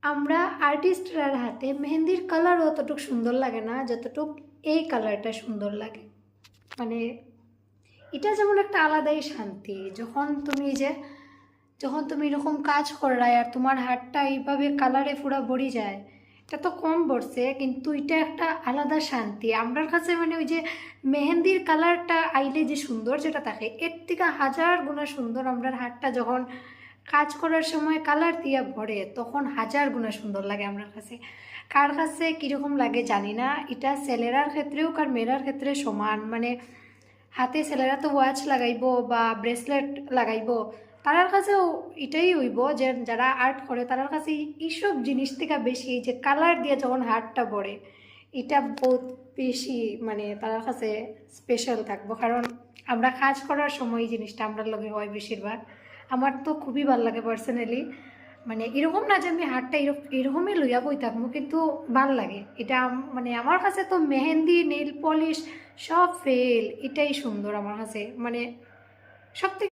আমরা আর্টিস্টরার হাতে মেহেন্দির কালার অতটুকু সুন্দর লাগে না যতটুক এই কালারটা সুন্দর লাগে। মানে এটা যেমন একটা আলাদাই শান্তি, যখন তুমি এরকম কাজ করায় আর তোমার হাতটা এইভাবে কালারে পুরা ভরি যায়, এটা তো কম পড়ছে কিন্তু এটা একটা আলাদা শান্তি আমরার কাছে। মানে ওই যে মেহেন্দির কালারটা আইলে যে সুন্দর যেটা থাকে, এর থেকে হাজার গুণা সুন্দর আমরার হাতটা যখন কাজ করার সময় কালার দিয়া ভরে, তখন হাজার গুণা সুন্দর লাগে আমার কাছে। কার কাছে কীরকম লাগে জানি না, এটা ছেলেরার ক্ষেত্রেও কার মেয়েরার ক্ষেত্রে সমান। মানে হাতে ছেলেরা তো ওয়াচ লাগাইব বা ব্রেসলেট লাগাইব, তারার কাছেও এটাই হইব যে যারা আর্ট করে তারার কাছে এইসব জিনিস থেকে বেশি যে কালার দিয়ে যখন হাতটা ভরে, এটা বহুত বেশি মানে তার কাছে স্পেশাল থাকবো। কারণ আমরা কাজ করার সময় এই জিনিসটা আমরা লগে হয় বেশিরভাগ। আমার তো খুবই ভালো লাগে পার্সোনালি। মানে এরকম না যে আমি হাতটা এরকমই লইয়া বই থাকবো, কিন্তু ভাল লাগে এটা। মানে আমার কাছে তো মেহেন্দি, নেল পলিশ সব ফেল, এটাই সুন্দর আমার কাছে। মানে সব থেকে